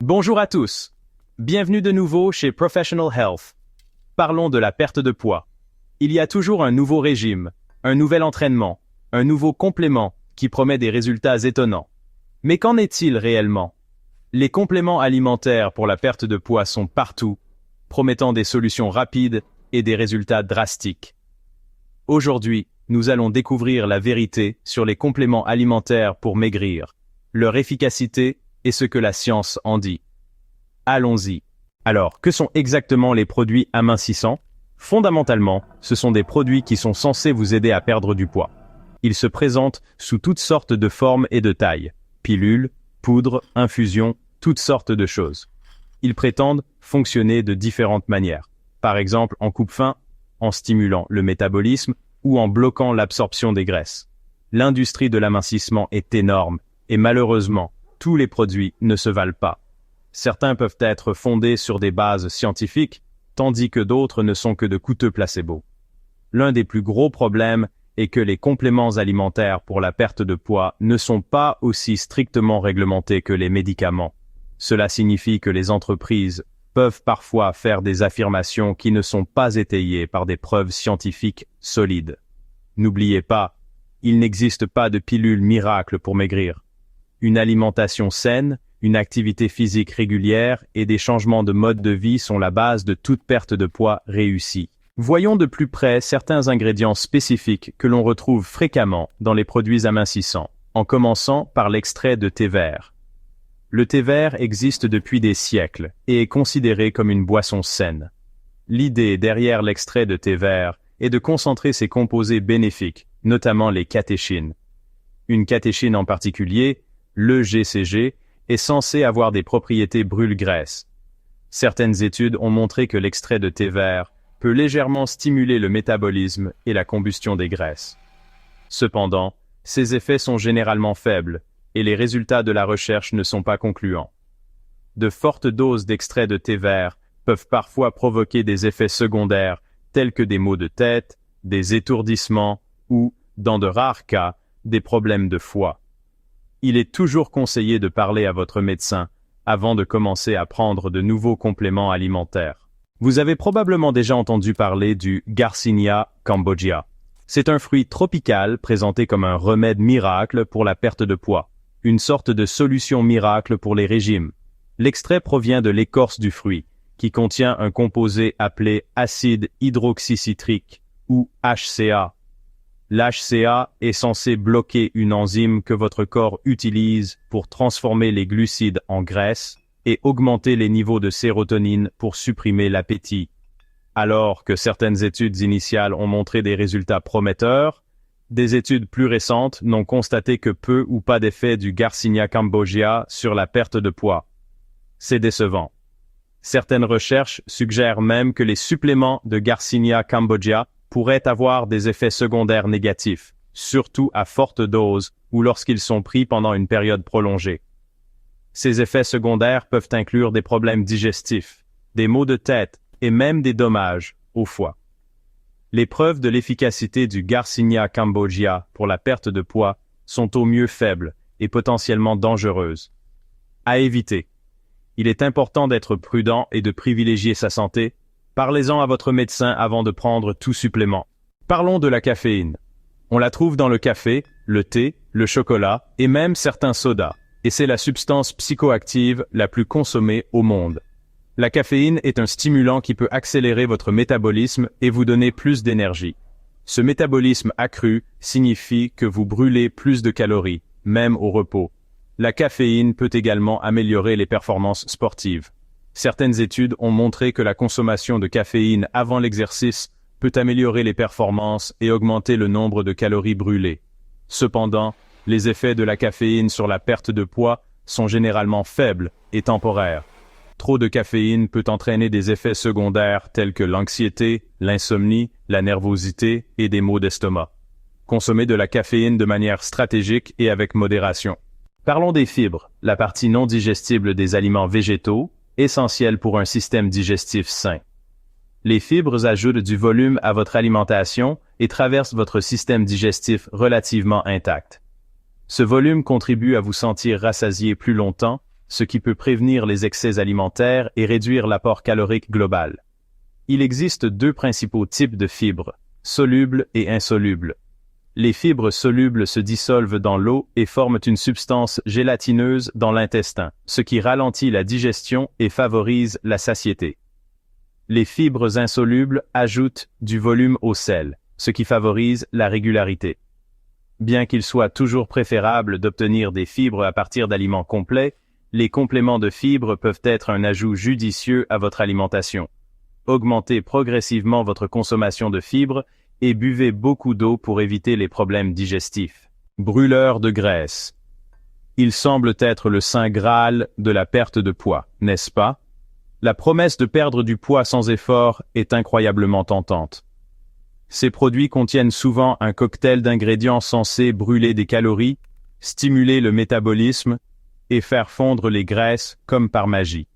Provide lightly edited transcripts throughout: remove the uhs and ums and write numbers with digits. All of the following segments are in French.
Bonjour à tous. Bienvenue de nouveau chez Professional Health. Parlons de la perte de poids. Il y a toujours un nouveau régime, un nouvel entraînement, un nouveau complément qui promet des résultats étonnants. Mais qu'en est-il réellement? Les compléments alimentaires pour la perte de poids sont partout, promettant des solutions rapides et des résultats drastiques. Aujourd'hui, nous allons découvrir la vérité sur les compléments alimentaires pour maigrir, leur efficacité et ce que la science en dit. Allons-y. Alors, que sont exactement les produits amincissants? Fondamentalement, ce sont des produits qui sont censés vous aider à perdre du poids. Ils se présentent sous toutes sortes de formes et de tailles. Pilules, poudres, infusions, toutes sortes de choses. Ils prétendent fonctionner de différentes manières. Par exemple, en coupe-faim, en stimulant le métabolisme ou en bloquant l'absorption des graisses. L'industrie de l'amincissement est énorme et malheureusement, tous les produits ne se valent pas. Certains peuvent être fondés sur des bases scientifiques, tandis que d'autres ne sont que de coûteux placebos. L'un des plus gros problèmes est que les compléments alimentaires pour la perte de poids ne sont pas aussi strictement réglementés que les médicaments. Cela signifie que les entreprises peuvent parfois faire des affirmations qui ne sont pas étayées par des preuves scientifiques solides. N'oubliez pas, il n'existe pas de pilule miracle pour maigrir. Une alimentation saine, une activité physique régulière et des changements de mode de vie sont la base de toute perte de poids réussie. Voyons de plus près certains ingrédients spécifiques que l'on retrouve fréquemment dans les produits amincissants, en commençant par l'extrait de thé vert. Le thé vert existe depuis des siècles et est considéré comme une boisson saine. L'idée derrière l'extrait de thé vert est de concentrer ses composés bénéfiques, notamment les catéchines. Une catéchine en particulier, le GCG, est censé avoir des propriétés brûle-graisse. Certaines études ont montré que l'extrait de thé vert peut légèrement stimuler le métabolisme et la combustion des graisses. Cependant, ces effets sont généralement faibles et les résultats de la recherche ne sont pas concluants. De fortes doses d'extrait de thé vert peuvent parfois provoquer des effets secondaires tels que des maux de tête, des étourdissements ou, dans de rares cas, des problèmes de foie. Il est toujours conseillé de parler à votre médecin avant de commencer à prendre de nouveaux compléments alimentaires. Vous avez probablement déjà entendu parler du Garcinia cambogia. C'est un fruit tropical présenté comme un remède miracle pour la perte de poids, une sorte de solution miracle pour les régimes. L'extrait provient de l'écorce du fruit, qui contient un composé appelé acide hydroxycitrique ou HCA. L'HCA est censé bloquer une enzyme que votre corps utilise pour transformer les glucides en graisse et augmenter les niveaux de sérotonine pour supprimer l'appétit. Alors que certaines études initiales ont montré des résultats prometteurs, des études plus récentes n'ont constaté que peu ou pas d'effet du Garcinia cambogia sur la perte de poids. C'est décevant. Certaines recherches suggèrent même que les suppléments de Garcinia cambogia pourraient avoir des effets secondaires négatifs, surtout à forte dose ou lorsqu'ils sont pris pendant une période prolongée. Ces effets secondaires peuvent inclure des problèmes digestifs, des maux de tête et même des dommages au foie. Les preuves de l'efficacité du Garcinia cambogia pour la perte de poids sont au mieux faibles et potentiellement dangereuses. À éviter. Il est important d'être prudent et de privilégier sa santé. Parlez-en à votre médecin avant de prendre tout supplément. Parlons de la caféine. On la trouve dans le café, le thé, le chocolat et même certains sodas. Et c'est la substance psychoactive la plus consommée au monde. La caféine est un stimulant qui peut accélérer votre métabolisme et vous donner plus d'énergie. Ce métabolisme accru signifie que vous brûlez plus de calories, même au repos. La caféine peut également améliorer les performances sportives. Certaines études ont montré que la consommation de caféine avant l'exercice peut améliorer les performances et augmenter le nombre de calories brûlées. Cependant, les effets de la caféine sur la perte de poids sont généralement faibles et temporaires. Trop de caféine peut entraîner des effets secondaires tels que l'anxiété, l'insomnie, la nervosité et des maux d'estomac. Consommez de la caféine de manière stratégique et avec modération. Parlons des fibres, la partie non digestible des aliments végétaux, essentielle pour un système digestif sain. Les fibres ajoutent du volume à votre alimentation et traversent votre système digestif relativement intact. Ce volume contribue à vous sentir rassasié plus longtemps ce qui peut prévenir les excès alimentaires et réduire l'apport calorique global. Il existe deux principaux types de fibres, solubles et insolubles. Les fibres solubles se dissolvent dans l'eau et forment une substance gélatineuse dans l'intestin, ce qui ralentit la digestion et favorise la satiété. Les fibres insolubles ajoutent du volume au sel, ce qui favorise la régularité. Bien qu'il soit toujours préférable d'obtenir des fibres à partir d'aliments complets, les compléments de fibres peuvent être un ajout judicieux à votre alimentation. Augmentez progressivement votre consommation de fibres et buvez beaucoup d'eau pour éviter les problèmes digestifs. Brûleurs de graisse. Il semble être le saint graal de la perte de poids, n'est-ce pas? La promesse de perdre du poids sans effort est incroyablement tentante. Ces produits contiennent souvent un cocktail d'ingrédients censés brûler des calories, stimuler le métabolisme et faire fondre les graisses comme par magie.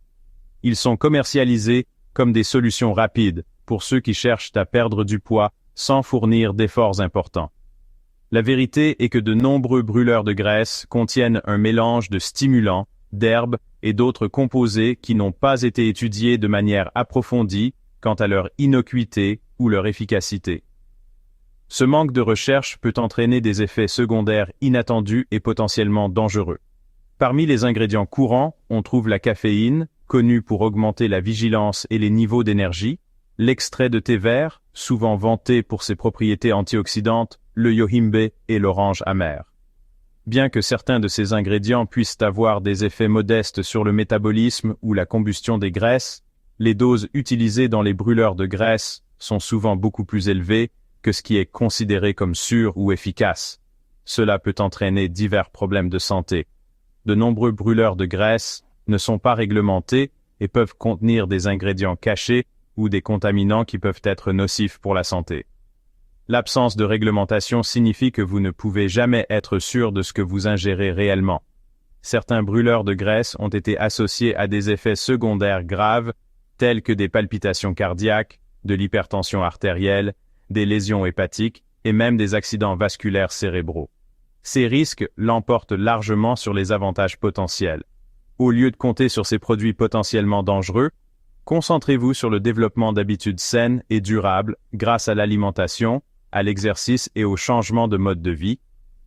Ils sont commercialisés comme des solutions rapides pour ceux qui cherchent à perdre du poids sans fournir d'efforts importants. La vérité est que de nombreux brûleurs de graisse contiennent un mélange de stimulants, d'herbes et d'autres composés qui n'ont pas été étudiés de manière approfondie quant à leur innocuité ou leur efficacité. Ce manque de recherche peut entraîner des effets secondaires inattendus et potentiellement dangereux. Parmi les ingrédients courants, on trouve la caféine, connue pour augmenter la vigilance et les niveaux d'énergie, l'extrait de thé vert, souvent vanté pour ses propriétés antioxydantes, le yohimbe et l'orange amère. Bien que certains de ces ingrédients puissent avoir des effets modestes sur le métabolisme ou la combustion des graisses, les doses utilisées dans les brûleurs de graisse sont souvent beaucoup plus élevées que ce qui est considéré comme sûr ou efficace. Cela peut entraîner divers problèmes de santé. De nombreux brûleurs de graisse ne sont pas réglementés et peuvent contenir des ingrédients cachés ou des contaminants qui peuvent être nocifs pour la santé. L'absence de réglementation signifie que vous ne pouvez jamais être sûr de ce que vous ingérez réellement. Certains brûleurs de graisse ont été associés à des effets secondaires graves tels que des palpitations cardiaques, de l'hypertension artérielle, des lésions hépatiques et même des accidents vasculaires cérébraux. Ces risques l'emportent largement sur les avantages potentiels. Au lieu de compter sur ces produits potentiellement dangereux, concentrez-vous sur le développement d'habitudes saines et durables grâce à l'alimentation, à l'exercice et au changement de mode de vie.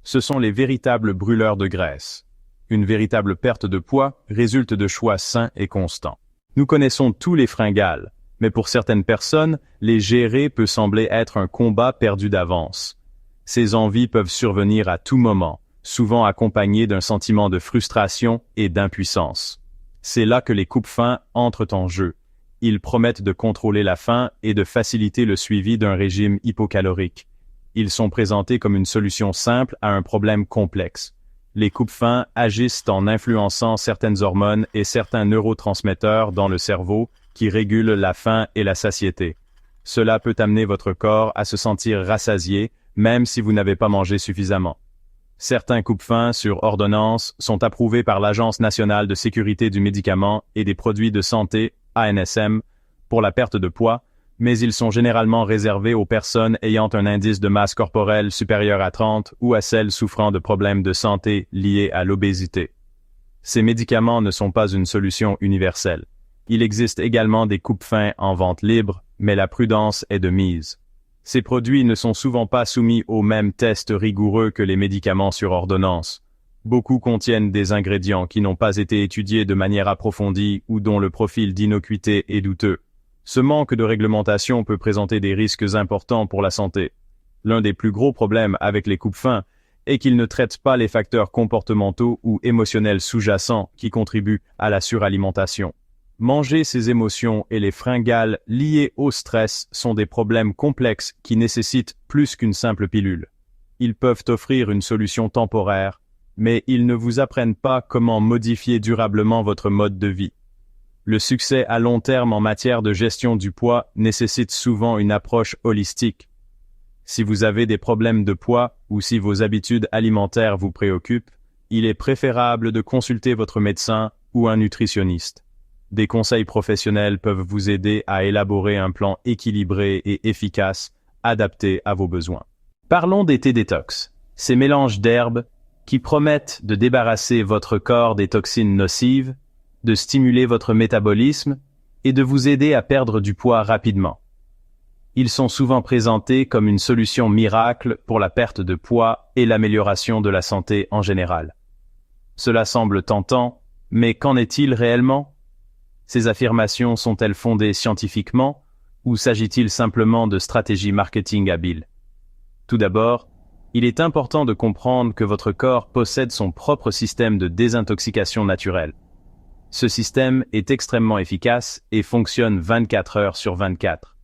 Ce sont les véritables brûleurs de graisse. Une véritable perte de poids résulte de choix sains et constants. Nous connaissons tous les fringales, mais pour certaines personnes, les gérer peut sembler être un combat perdu d'avance. Ces envies peuvent survenir à tout moment, souvent accompagnées d'un sentiment de frustration et d'impuissance. C'est là que les coupes-faim entrent en jeu. Ils promettent de contrôler la faim et de faciliter le suivi d'un régime hypocalorique. Ils sont présentés comme une solution simple à un problème complexe. Les coupes-faim agissent en influençant certaines hormones et certains neurotransmetteurs dans le cerveau qui régulent la faim et la satiété. Cela peut amener votre corps à se sentir rassasié, même si vous n'avez pas mangé suffisamment. Certains coupes-faim sur ordonnance sont approuvés par l'Agence nationale de sécurité du médicament et des produits de santé, ANSM, pour la perte de poids, mais ils sont généralement réservés aux personnes ayant un indice de masse corporelle supérieur à 30 ou à celles souffrant de problèmes de santé liés à l'obésité. Ces médicaments ne sont pas une solution universelle. Il existe également des coupes-faim en vente libre, mais la prudence est de mise. Ces produits ne sont souvent pas soumis aux mêmes tests rigoureux que les médicaments sur ordonnance. Beaucoup contiennent des ingrédients qui n'ont pas été étudiés de manière approfondie ou dont le profil d'innocuité est douteux. Ce manque de réglementation peut présenter des risques importants pour la santé. L'un des plus gros problèmes avec les coupes-faim est qu'ils ne traitent pas les facteurs comportementaux ou émotionnels sous-jacents qui contribuent à la suralimentation. Manger ses émotions et les fringales liées au stress sont des problèmes complexes qui nécessitent plus qu'une simple pilule. Ils peuvent offrir une solution temporaire, mais ils ne vous apprennent pas comment modifier durablement votre mode de vie. Le succès à long terme en matière de gestion du poids nécessite souvent une approche holistique. Si vous avez des problèmes de poids ou si vos habitudes alimentaires vous préoccupent, il est préférable de consulter votre médecin ou un nutritionniste. Des conseils professionnels peuvent vous aider à élaborer un plan équilibré et efficace, adapté à vos besoins. Parlons des thés détox. Ces mélanges d'herbes, qui promettent de débarrasser votre corps des toxines nocives, de stimuler votre métabolisme et de vous aider à perdre du poids rapidement. Ils sont souvent présentés comme une solution miracle pour la perte de poids et l'amélioration de la santé en général. Cela semble tentant, mais qu'en est-il réellement? Ces affirmations sont-elles fondées scientifiquement ou s'agit-il simplement de stratégies marketing habiles? Tout d'abord, il est important de comprendre que votre corps possède son propre système de désintoxication naturelle. Ce système est extrêmement efficace et fonctionne 24 heures sur 24.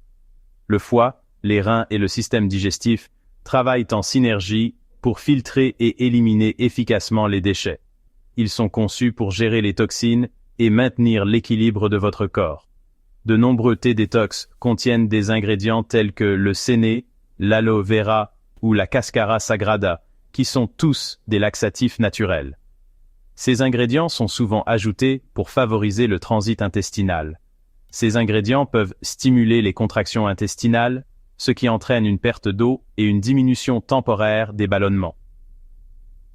Le foie, les reins et le système digestif travaillent en synergie pour filtrer et éliminer efficacement les déchets. Ils sont conçus pour gérer les toxines et maintenir l'équilibre de votre corps. De nombreux thés détox contiennent des ingrédients tels que le séné, l'aloe vera ou la cascara sagrada, qui sont tous des laxatifs naturels. Ces ingrédients sont souvent ajoutés pour favoriser le transit intestinal. Ces ingrédients peuvent stimuler les contractions intestinales, ce qui entraîne une perte d'eau et une diminution temporaire des ballonnements.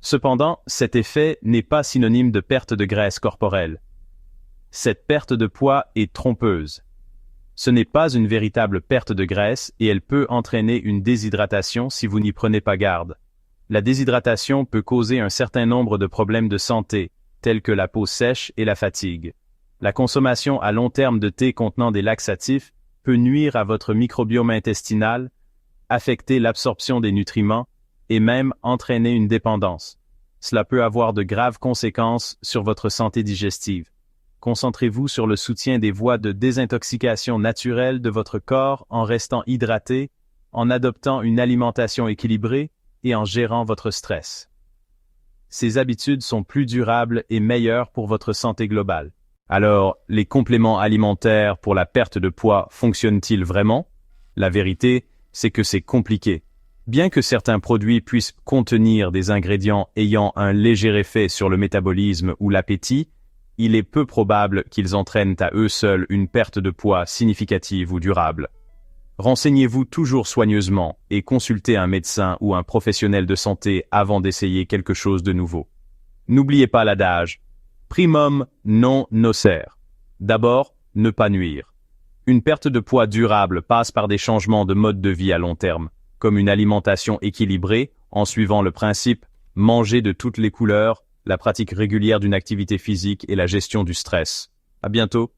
Cependant, cet effet n'est pas synonyme de perte de graisse corporelle. Cette perte de poids est trompeuse. Ce n'est pas une véritable perte de graisse et elle peut entraîner une déshydratation si vous n'y prenez pas garde. La déshydratation peut causer un certain nombre de problèmes de santé, tels que la peau sèche et la fatigue. La consommation à long terme de thé contenant des laxatifs peut nuire à votre microbiome intestinal, affecter l'absorption des nutriments et même entraîner une dépendance. Cela peut avoir de graves conséquences sur votre santé digestive. Concentrez-vous sur le soutien des voies de désintoxication naturelle de votre corps en restant hydraté, en adoptant une alimentation équilibrée et en gérant votre stress. Ces habitudes sont plus durables et meilleures pour votre santé globale. Alors, les compléments alimentaires pour la perte de poids fonctionnent-ils vraiment? La vérité, c'est que c'est compliqué. Bien que certains produits puissent contenir des ingrédients ayant un léger effet sur le métabolisme ou l'appétit, il est peu probable qu'ils entraînent à eux seuls une perte de poids significative ou durable. Renseignez-vous toujours soigneusement et consultez un médecin ou un professionnel de santé avant d'essayer quelque chose de nouveau. N'oubliez pas l'adage « primum non nocere ». D'abord, ne pas nuire. Une perte de poids durable passe par des changements de mode de vie à long terme, comme une alimentation équilibrée en suivant le principe « manger de toutes les couleurs », la pratique régulière d'une activité physique et la gestion du stress. À bientôt.